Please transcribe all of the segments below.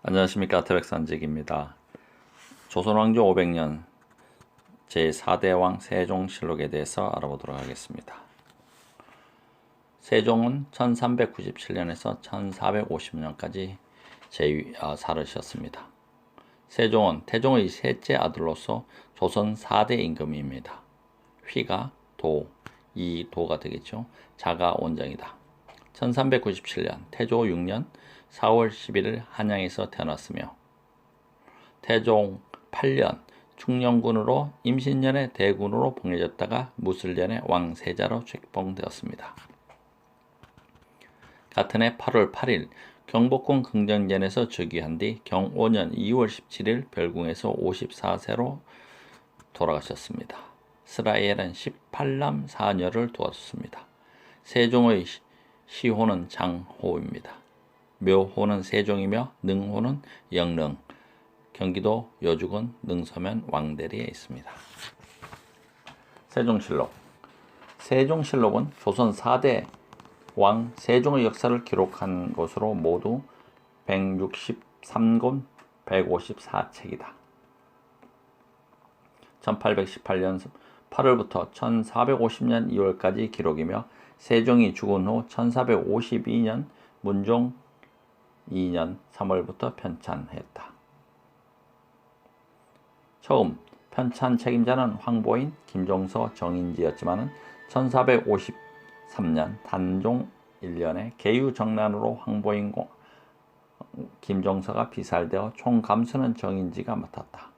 안녕하십니까. 태백산직입니다. 조선왕조 500년 제4대 왕 세종실록에 대해서 알아보도록 하겠습니다. 세종은 1397년에서 1450년까지 살으셨습니다. 세종은 태종의 셋째 아들로서 조선 4대 임금입니다. 휘가 도, 이 도가 되겠죠. 자가 원정이다. 1397년 태조 6년 4월 11일 한양에서 태어났으며 태종 8년 충녕군으로 임신년에 대군으로 봉해졌다가 무술년에 왕세자로 책봉되었습니다. 같은 해 8월 8일 경복궁 긍정전에서 즉위한 뒤 경오년 2월 17일 별궁에서 54세로 돌아가셨습니다. 스라엘은 18남 4녀를 두었습니다. 세종의 시호는 장호입니다. 묘호는 세종이며 능호는 영릉, 경기도 여주군 능서면 왕대리에 있습니다. 세종실록. 세종실록은 조선 4대 왕 세종의 역사를 기록한 것으로 모두 163권 154책이다. 1818년 8월부터 1450년 2월까지 기록이며 세종이 죽은 후 1452년 문종 2년 3월부터 편찬했다. 처음 편찬 책임자는 황보인, 김종서, 정인지였지만 1453년 단종 1년에 계유정난으로 황보인과 김종서가 비살되어 총감수는 정인지가 맡았다.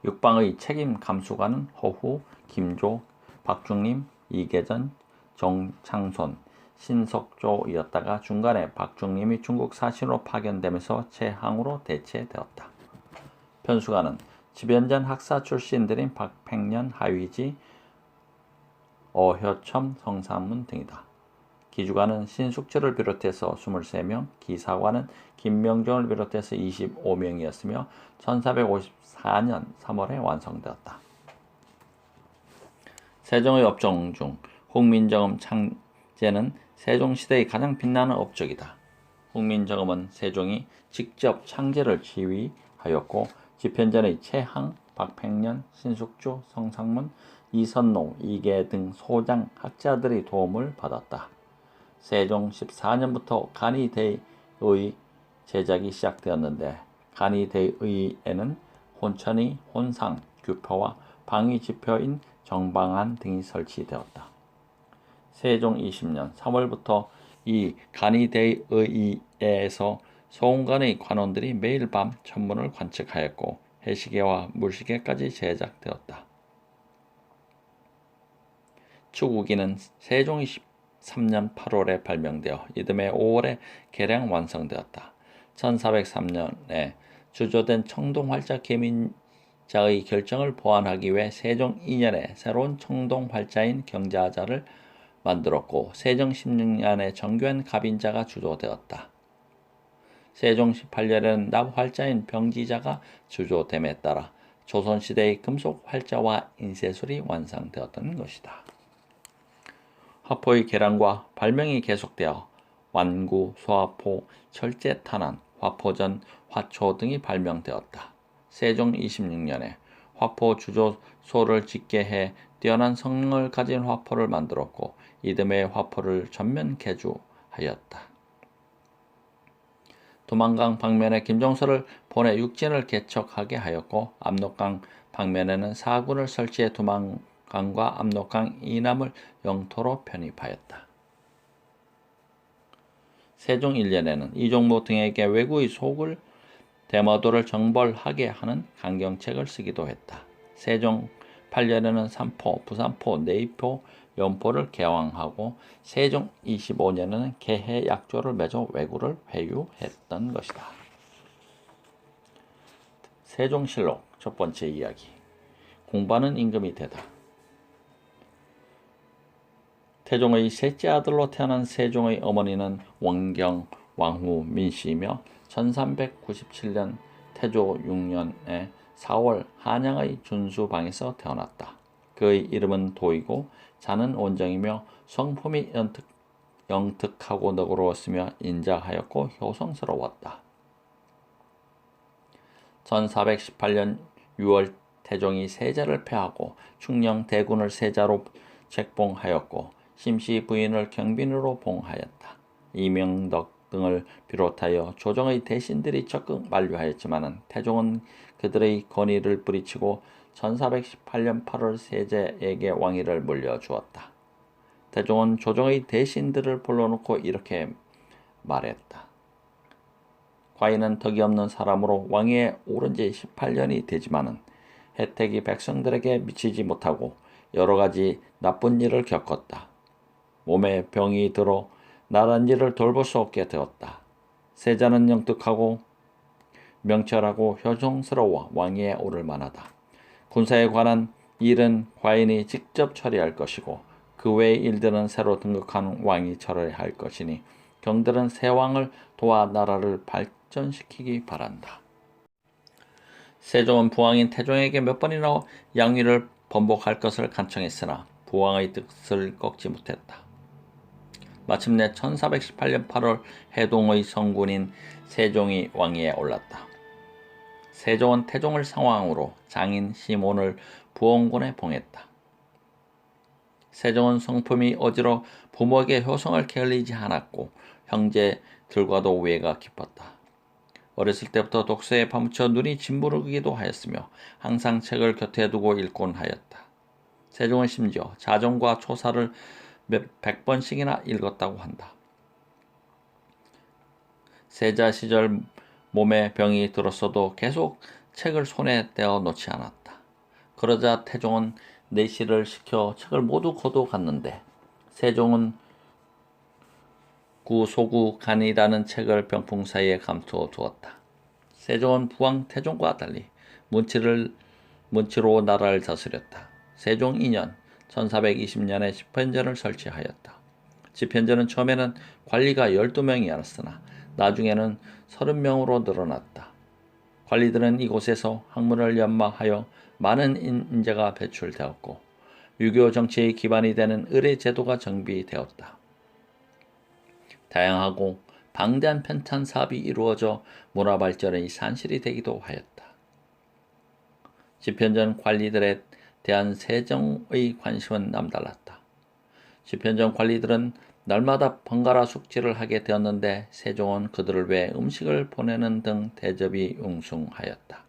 육방의 책임 감수관은 허후, 김조, 박중림, 이계전, 정창손, 신석조이었다가 중간에 박중림이 중국 사신으로 파견되면서 최항으로 대체되었다. 편수관은 집연전 학사 출신들인 박팽년, 하위지, 어효첨, 성삼문 등이다. 기주관은 신숙주를 비롯해서 23명, 기사관은 김명종을 비롯해서 25명이었으며 1454년 3월에 완성되었다. 세종의 업종 중 훈민정음 창제는 세종시대의 가장 빛나는 업적이다. 훈민정음은 세종이 직접 창제를 지휘하였고 집현전의 최항, 박팽년, 신숙주, 성상문, 이선노, 이계 등 소장 학자들의 도움을 받았다. 세종 14년부터 간이대의 제작이 시작되었는데 간이대의에는 혼천이, 혼상, 규표와 방위지표인 정방안 등이 설치되었다. 세종 20년 3월부터 이 간이대의에서 소원관의 관원들이 매일 밤 천문을 관측하였고 해시계와 물시계까지 제작되었다. 추구기는 세종 23년 8월에 발명되어 이듬해 5월에 개량 완성되었다. 1403년에 주조된 청동활자 계민자의 결정을 보완하기 위해 세종 2년에 새로운 청동활자인 경자자를 만들었고 세종 16년에 정교한 갑인자가 주조되었다. 세종 18년에는 납활자인 병지자가 주조됨에 따라 조선시대의 금속활자와 인쇄술이 완성되었던 것이다. 화포의 개량과 발명이 계속되어 완구, 소화포, 철제탄환, 화포전, 화초 등이 발명되었다. 세종 26년에 화포 주조소를 짓게 해 뛰어난 성능을 가진 화포를 만들었고 이듬해 화포를 전면 개조하였다. 도만강 방면에 김종서를 보내 육진을 개척하게 하였고 압록강 방면에는 사군을 설치해 도만강과 압록강 이남을 영토로 편입하였다. 세종 1년에는 이종무 등에게 왜구의 속을 대마도를 정벌하게 하는 강경책을 쓰기도 했다. 세종 8년에는 삼포, 부산포, 내이포, 연포를 개왕하고 세종 25년에는 개해 약조를 맺어 왜구를 회유했던 것이다. 세종실록 첫 번째 이야기. 공부하는 임금이 되다. 태종의 셋째 아들로 태어난 세종의 어머니는 원경 왕후 민씨이며 1397년 태조 6년에 4월 한양의 준수방에서 태어났다. 그의 이름은 도이고 자는 원정이며 성품이 영특하고 너그러웠으며 인자하였고 효성스러웠다. 1418년 6월 태종이 세자를 폐하고 충령 대군을 세자로 책봉하였고 심시 부인을 경빈으로 봉하였다. 이명덕 등을 비롯하여 조정의 대신들이 적극 만류하였지만 태종은 그들의 권위를 뿌리치고 1418년 8월 세자에게 왕위를 물려주었다. 태종은 조정의 대신들을 불러놓고 이렇게 말했다. 과인은 덕이 없는 사람으로 왕위에 오른 지 18년이 되지만은 혜택이 백성들에게 미치지 못하고 여러 가지 나쁜 일을 겪었다. 몸에 병이 들어 나란 일을 돌볼 수 없게 되었다. 세자는 영특하고 명철하고 효성스러워 왕위에 오를 만하다. 군사에 관한 일은 과인이 직접 처리할 것이고 그 외의 일들은 새로 등극한 왕이 처리할 것이니 경들은 새 왕을 도와 나라를 발전시키기 바란다. 세종은 부왕인 태종에게 몇 번이나 양위를 번복할 것을 간청했으나 부왕의 뜻을 꺾지 못했다. 마침내 1418년 8월 해동의 성군인 세종이 왕위에 올랐다. 세종은 태종을 상왕으로 장인 시몬을 부원군에 봉했다. 세종은 성품이 어지러 부모에게 효성을 게을리지 않았고 형제들과도 우애가 깊었다. 어렸을 때부터 독서에 파묻혀 눈이 짓무르기도 하였으며 항상 책을 곁에 두고 읽곤 하였다. 세종은 심지어 자정과 초사를 몇 100번씩이나 읽었다고 한다. 세자 시절 몸에 병이 들었어도 계속 책을 손에 떼어 놓지 않았다. 그러자 태종은 내시를 시켜 책을 모두 거둬갔는데 세종은 구소구간이라는 책을 병풍 사이에 감춰 두었다. 세종은 부왕 태종과 달리 문치로 나라를 다스렸다. 세종 2년 1420년에 집현전을 설치하였다. 집현전은 처음에는 관리가 12명이었으나 나중에는 30명으로 늘어났다. 관리들은 이곳에서 학문을 연마하여 많은 인재가 배출되었고 유교 정치의 기반이 되는 의례 제도가 정비되었다. 다양하고 방대한 편찬 사업이 이루어져 문화 발전의 산실이 되기도 하였다. 집현전 관리들에 대한 세종의 관심은 남달랐다. 집현전 관리들은 날마다 번갈아 숙지를 하게 되었는데 세종은 그들을 위해 음식을 보내는 등 대접이 웅숭하였다.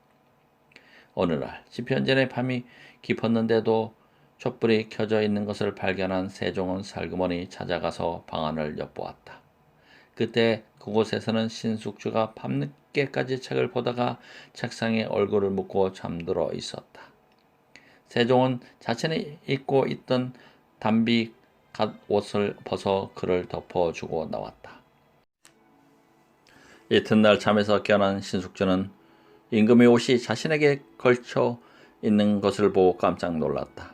어느 날 집현전의 밤이 깊었는데도 촛불이 켜져 있는 것을 발견한 세종은 살그머니 찾아가서 방안을 엿보았다. 그때 그곳에서는 신숙주가 밤늦게까지 책을 보다가 책상에 얼굴을 묻고 잠들어 있었다. 세종은 자신이 입고 있던 담비 갓옷을 벗어 그를 덮어주고 나왔다. 이튿날 잠에서 깨어난 신숙주는 임금의 옷이 자신에게 걸쳐 있는 것을 보고 깜짝 놀랐다.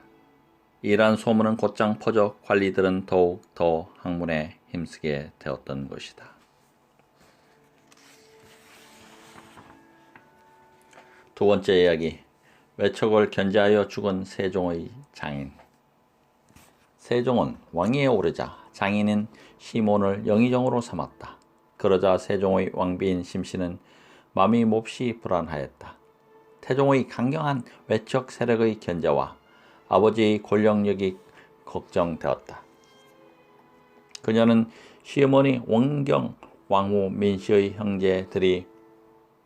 이러한 소문은 곧장 퍼져 관리들은 더욱 더 학문에 힘쓰게 되었던 것이다. 두 번째 이야기, 외척을 견제하여 죽은 세종의 장인. 세종은 왕위에 오르자 장인인 시몬을 영의정으로 삼았다. 그러자 세종의 왕비인 심씨는 마음이 몹시 불안하였다. 태종의 강경한 외척 세력의 견제와 아버지의 권력력이 걱정되었다. 그녀는 시어머니 원경, 왕후 민씨의 형제들이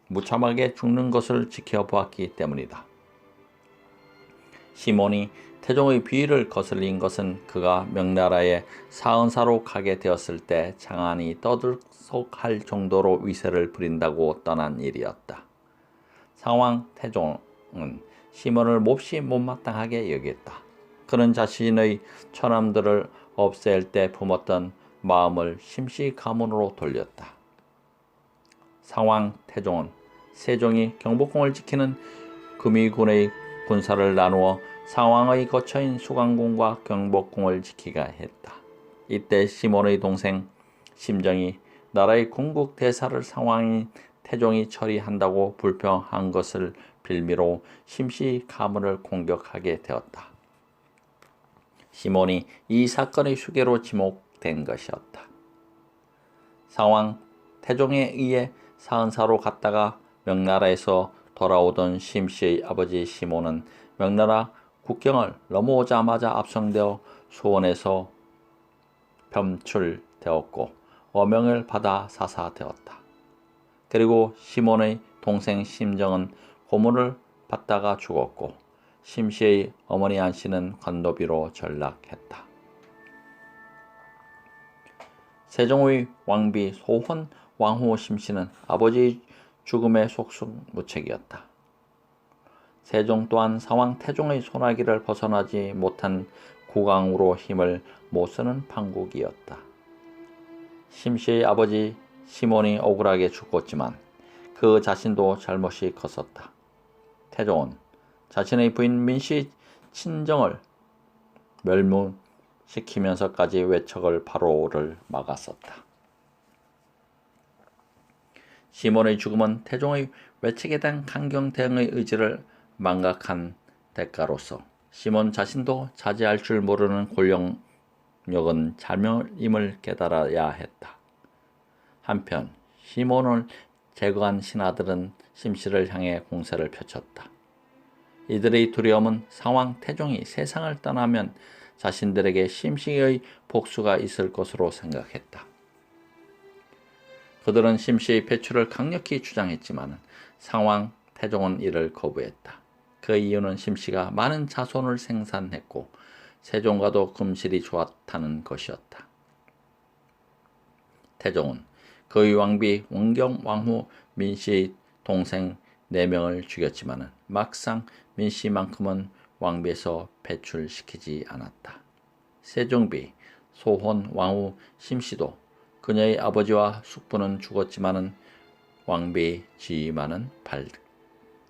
무참하게 죽는 것을 지켜보았기 때문이다. 시몬이 태종의 비위를 거슬린 것은 그가 명나라에 사은사로 가게 되었을 때 장안이 떠들썩할 정도로 위세를 부린다고 떠난 일이었다. 상왕 태종은 시몬을 몹시 못마땅하게 여겼다. 그는 자신의 처남들을 없앨 때 품었던 마음을 심시 가문으로 돌렸다. 상왕 태종은 세종이 경복궁을 지키는 금위군의 군사를 나누어 상왕의 거처인 수강궁과 경복궁을 지키게 했다. 이때 시몬의 동생 심정이 나라의 궁극 대사를 상왕인 태종이 처리한다고 불평한 것을 빌미로 심시 가문을 공격하게 되었다. 시몬이 이 사건의 수괴로 지목되었다. 시작된 것이었다. 상왕 태종에 의해 사은사로 갔다가 명나라에서 돌아오던 심씨의 아버지 시몬은 명나라 국경을 넘어오자마자 압송되어 수원에서 변출되었고 어명을 받아 사사되었다. 그리고 시몬의 동생 심정은 고문을 받다가 죽었고 심씨의 어머니 안씨는 관도비로 전락했다. 세종의 왕비 소헌 왕후 심씨는 아버지의 죽음에 속수무책이었다. 세종 또한 상왕 태종의 손아귀를 벗어나지 못한 국왕으로 힘을 못쓰는 판국이었다. 심씨의 아버지 시몬이 억울하게 죽었지만 그 자신도 잘못이 컸었다. 태종은 자신의 부인 민씨 친정을 멸무시키면서까지 외척을 바로를 막았었다. 시몬의 죽음은 태종의 외척에 대한 강경 대응의 의지를 망각한 대가로서 시몬 자신도 자제할 줄 모르는 권력력은 잘못임을 깨달아야 했다. 한편 시몬을 제거한 신하들은 심씨를 향해 공세를 펼쳤다. 이들의 두려움은 상왕 태종이 세상을 떠나면 자신들에게 심씨의 복수가 있을 것으로 생각했다. 그들은 심씨의 배출을 강력히 주장했지만 상왕 태종은 이를 거부했다. 그 이유는 심씨가 많은 자손을 생산했고 세종과도 금실이 좋았다는 것이었다. 태종은 그의 왕비 원경 왕후 민씨의 동생 4명을 죽였지만 막상 민씨만큼은 왕비에서 배출시키지 않았다. 세종비 소헌 왕후 심씨도 그녀의 아버지와 숙부는 죽었지만 왕비 지위만은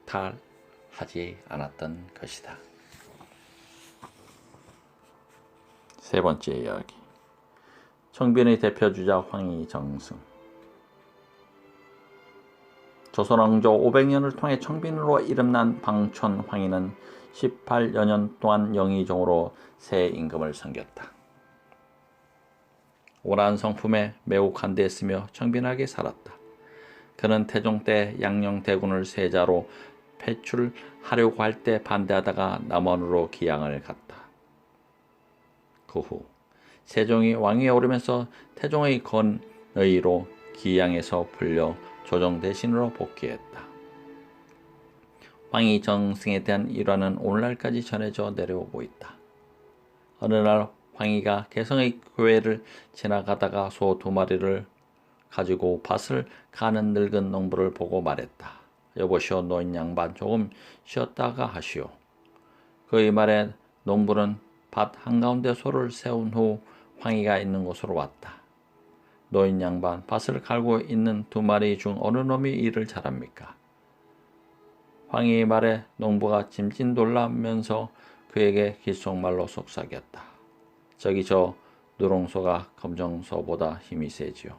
발탈하지 않았던 것이다. 세 번째 이야기. 청빈의 대표주자 황희정승. 조선왕조 500년을 통해 청빈으로 이름난 방촌 황희는 18여 년 동안 영의정으로 새 임금을 섬겼다. 오란 성품에 매우 간대했으며 청빈하게 살았다. 그는 태종 때 양녕대군을 세자로 배출하려고 할 때 반대하다가 남원으로 기양을 갔다. 그 후 세종이 왕위에 오르면서 태종의 건의로 기양에서 풀려 조정 대신으로 복귀했다. 황희 정승에 대한 일화는 오늘날까지 전해져 내려오고 있다. 어느 날 황희가 개성의 교회를 지나가다가 소 2마리를 가지고 밭을 가는 늙은 농부를 보고 말했다. 여보시오, 노인 양반, 조금 쉬었다가 하시오. 그의 말에 농부는 밭 한가운데 소를 세운 후 황희가 있는 곳으로 왔다. 노인 양반, 밭을 갈고 있는 2마리 중 어느 놈이 일을 잘합니까? 황희의 말에 농부가 짐짓 놀라면서 그에게 귓속말로 속삭였다. 저기 저 누렁소가 검정소보다 힘이 세지요.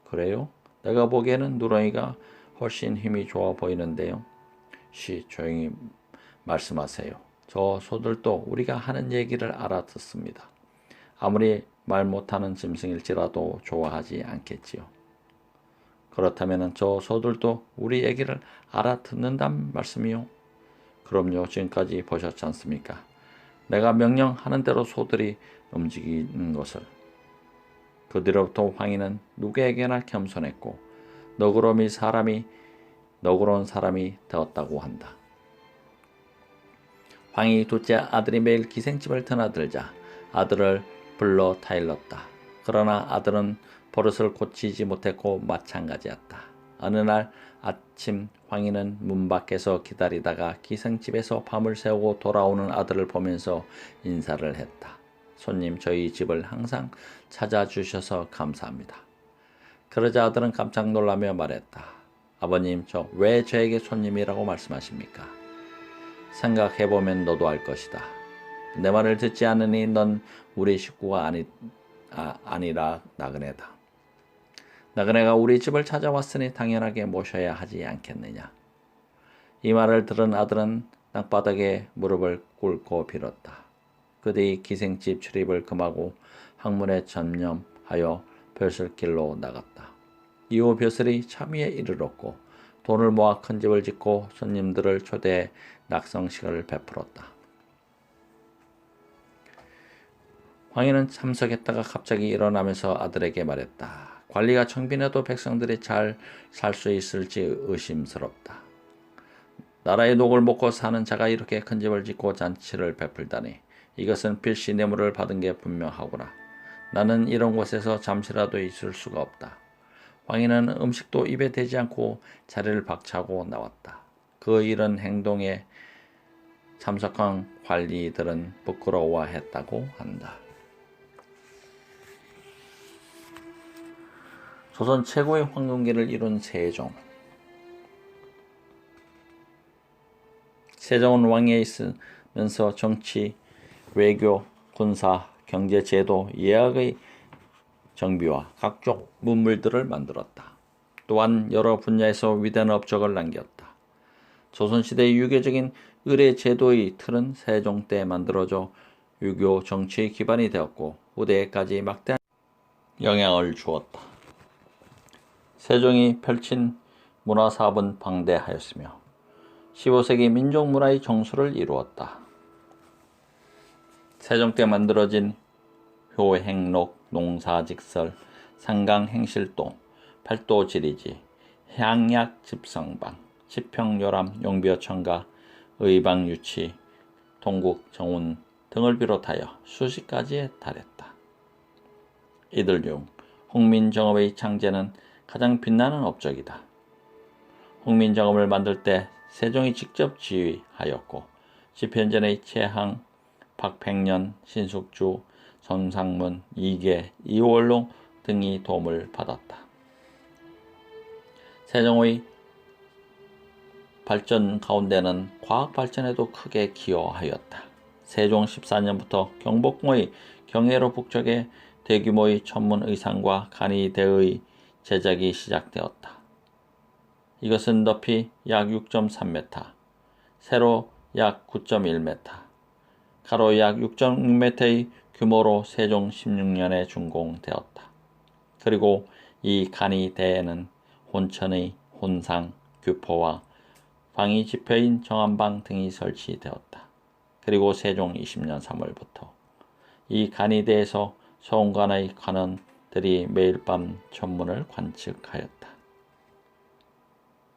그래요? 내가 보기에는 누렁이가 훨씬 힘이 좋아 보이는데요. 조용히 말씀하세요. 저 소들도 우리가 하는 얘기를 알아듣습니다. 아무리 말 못하는 짐승일지라도 좋아하지 않겠지요. 그렇다면 저 소들도 우리 얘기를 알아듣는단 말씀이요? 그럼요. 지금까지 보셨지 않습니까? 내가 명령하는 대로 소들이 움직이는 것을. 그 뒤로부터 황희는 누구에게나 겸손했고 너그러운 사람이 되었다고 한다. 황희 둘째 아들이 매일 기생집을 드나들자 아들을 불러 타일렀다. 그러나 아들은 버릇을 고치지 못했고 마찬가지였다. 어느 날 아침 황희는 문 밖에서 기다리다가 기생집에서 밤을 새우고 돌아오는 아들을 보면서 인사를 했다. 손님, 저희 집을 항상 찾아주셔서 감사합니다. 그러자 아들은 깜짝 놀라며 말했다. 아버님, 왜 저에게 손님이라고 말씀하십니까? 생각해보면 너도 알 것이다. 내 말을 듣지 않으니 넌 우리 식구가 아니라 나그네다. 나그네가 우리 집을 찾아왔으니 당연하게 모셔야 하지 않겠느냐. 이 말을 들은 아들은 땅바닥에 무릎을 꿇고 빌었다. 그뒤 기생집 출입을 금하고 학문에 전념하여 벼슬길로 나갔다. 이후 벼슬이 참의에 이르렀고 돈을 모아 큰 집을 짓고 손님들을 초대해 낙성식을 베풀었다. 황희는 참석했다가 갑자기 일어나면서 아들에게 말했다. 관리가 청빈해도 백성들이 잘 살 수 있을지 의심스럽다. 나라의 녹을 먹고 사는 자가 이렇게 큰 집을 짓고 잔치를 베풀다니 이것은 필시 뇌물을 받은 게 분명하구나. 나는 이런 곳에서 잠시라도 있을 수가 없다. 황희는 음식도 입에 대지 않고 자리를 박차고 나왔다. 그 이런 행동에 참석한 관리들은 부끄러워했다고 한다. 조선 최고의 황금기를 이룬 세종. 세종은 왕위에 있으면서 정치, 외교, 군사, 경제, 제도, 예학의 정비와 각종 문물들을 만들었다. 또한 여러 분야에서 위대한 업적을 남겼다. 조선시대의 유교적인 의례 제도의 틀은 세종 때 만들어져 유교 정치의 기반이 되었고 후대에까지 막대한 영향을 주었다. 세종이 펼친 문화사업은 방대하였으며 15세기 민족문화의 정수를 이루었다. 세종 때 만들어진 효행록, 농사직설, 상강행실도, 팔도지리지, 향약 집성방, 치평요람, 용비어천가, 의방유치, 동국정운 등을 비롯하여 수십 가지에 달했다. 이들 중 홍민정음의 창제는 가장 빛나는 업적이다. 홍민정음을 만들 때 세종이 직접 지휘하였고 집현전의 최항, 박팽년, 신숙주, 선상문, 이계, 이월롱 등이 도움을 받았다. 세종의 발전 가운데는 과학 발전에도 크게 기여하였다. 세종 14년부터 경복궁의 경회로 북쪽에 대규모의 천문 의상과 간이대의 제작이 시작되었다. 이것은 높이 약 6.3m, 세로 약 9.1m, 가로 약 6.6m의 규모로 세종 16년에 준공되었다. 그리고 이 간이대에는 혼천의 혼상, 규포와 방위 지표인 정안방 등이 설치되었다. 그리고 세종 20년 3월부터 이 간이대에서 소원관의 관원들이 매일 밤 천문을 관측하였다.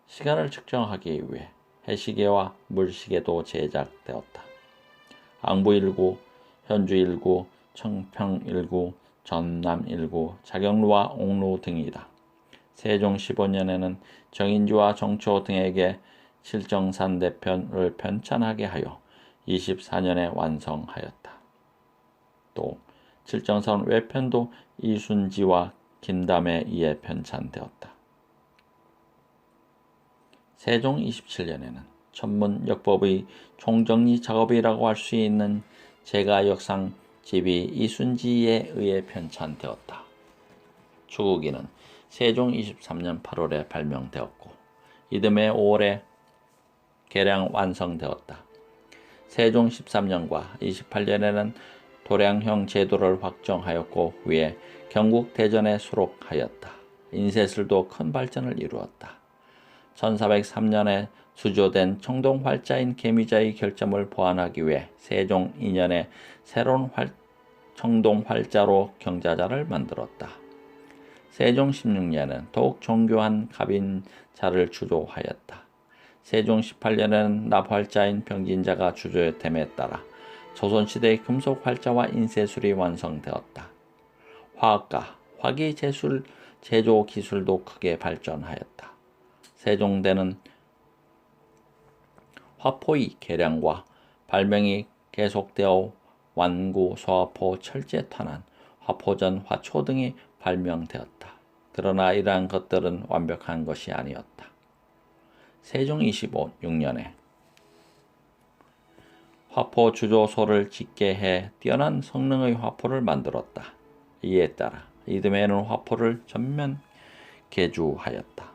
시간을 측정하기 위해 해시계와 물시계도 제작되었다. 앙부1구, 현주1구, 청평1구, 전남1구, 자경루와 옥루 등이다. 세종 15년에는 정인주와 정초 등에게 칠정산 내편을 편찬하게 하여 24년에 완성하였다. 또 칠정산 외편도 이순지와 김담에 의해 편찬되었다. 세종 27년에는 천문역법의 총정리 작업이라고 할 수 있는 제가역상 집이 이순지에 의해 편찬되었다. 추구기는 세종 23년 8월에 발명되었고 이듬해 5월에 개량 완성되었다. 세종 13년과 28년에는 도량형 제도를 확정하였고 후에 경국 대전에 수록하였다. 인쇄술도 큰 발전을 이루었다. 1403년에 수조된 청동활자인 개미자의 결점을 보완하기 위해 세종 2년에 새로운 청동활자로 경자자를 만들었다. 세종 16년에는 더욱 정교한 갑인자를 주조하였다. 세종 18년에는 납활자인 병진자가 주조됨에 따라 조선시대의 금속활자와 인쇄술이 완성되었다. 화학과 화기제술 제조 기술도 크게 발전하였다. 세종대는 화포의 개량과 발명이 계속되어 완구, 소화포, 철제 탄환, 화포전, 화초 등이 발명되었다. 그러나 이러한 것들은 완벽한 것이 아니었다. 세종 26년에 화포 주조소를 짓게 해 뛰어난 성능의 화포를 만들었다. 이에 따라 이듬해에는 화포를 전면 개주하였다.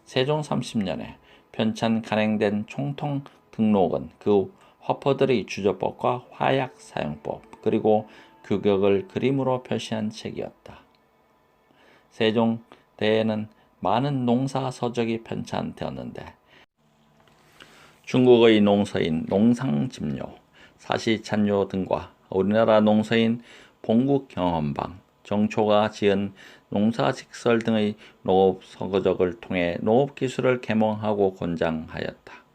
세종 30년에 편찬 간행된 총통 등록은 그 화포들의 주조법과 화약 사용법 그리고 규격을 그림으로 표시한 책이었다. 세종대에는 많은 농사 서적이 편찬되었는데 중국의 농서인 농상집료, 사시찬요 등과 우리나라 농서인 봉국경험방, 정초가 지은 농사직설 등의 농업 서적을 통해 농업기술을 계몽하고 권장하였다.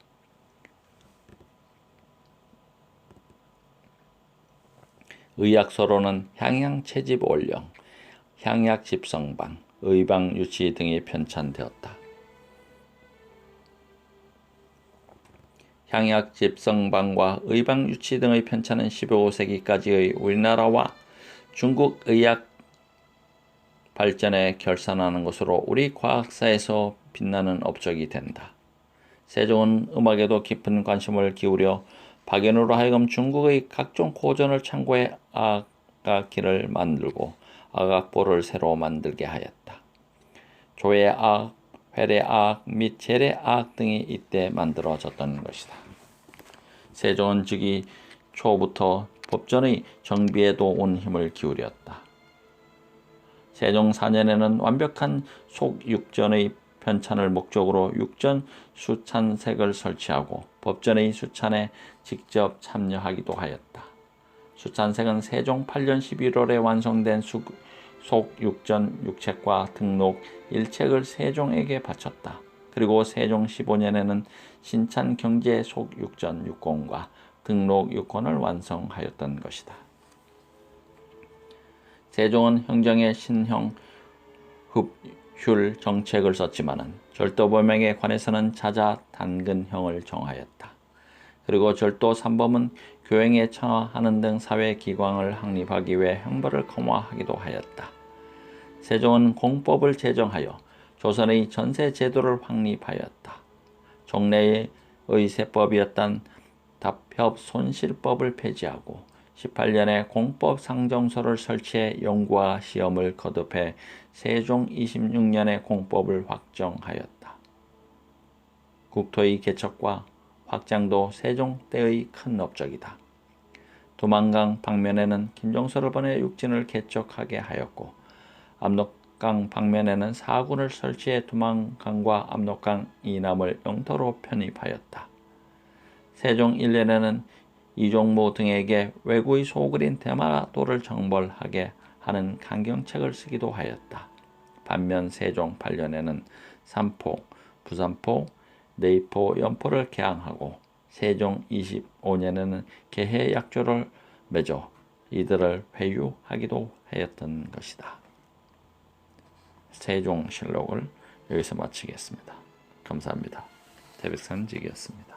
의학서로는 향양채집원령, 향약집성방, 의방유치 등이 편찬되었다. 향약집성방과 의방유치 등의 편찬은 15세기까지의 우리나라와 중국 의학 발전에 결산하는 것으로 우리 과학사에서 빛나는 업적이 된다. 세종은 음악에도 깊은 관심을 기울여 박연으로 하여금 중국의 각종 고전을 참고해 악악기를 만들고 악악보를 새로 만들게 하였다. 조예악, 회래악 및 제래악 등이 이때 만들어졌던 것이다. 세종은 즉위 초부터 법전의 정비에도 온 힘을 기울였다. 세종 4년에는 완벽한 속육전의 편찬을 목적으로 육전 수찬색을 설치하고 법전의 수찬에 직접 참여하기도 하였다. 수찬색은 세종 8년 11월에 완성된 속육전 6책과 등록 1책을 세종에게 바쳤다. 그리고 세종 15년에는 신찬 경제 속육전 6권과 등록 6권을 완성하였던 것이다. 세종은 형정의 신형 흡휼 정책을 썼지만은 절도범행에 관해서는 자자단근형을 정하였다. 그리고 절도 3범은 교행에 청하하는 등 사회기광을 확립하기 위해 형벌을 강화하기도 하였다. 세종은 공법을 제정하여 조선의 전세제도를 확립하였다. 종래의 세법이었던 답협손실법을 폐지하고 18년에 공법상정소를 설치해 연구와 시험을 거듭해 세종 26년에 공법을 확정하였다. 국토의 개척과 확장도 세종 때의 큰 업적이다. 두만강 방면에는 김종서를 보내 육진을 개척하게 하였고 압록강 방면에는 사군을 설치해 두만강과 압록강 이남을 영토로 편입하였다. 세종 1년에는 이종무 등에게 왜구의 소굴인 대마도를 정벌하게 하는 강경책을 쓰기도 하였다. 반면 세종 8년에는 삼포, 부산포, 내포, 연포를 개항하고 세종 25년에는 개해약조를 맺어 이들을 회유하기도 하였던 것이다. 세종실록을 여기서 마치겠습니다. 감사합니다. 태백산직이었습니다.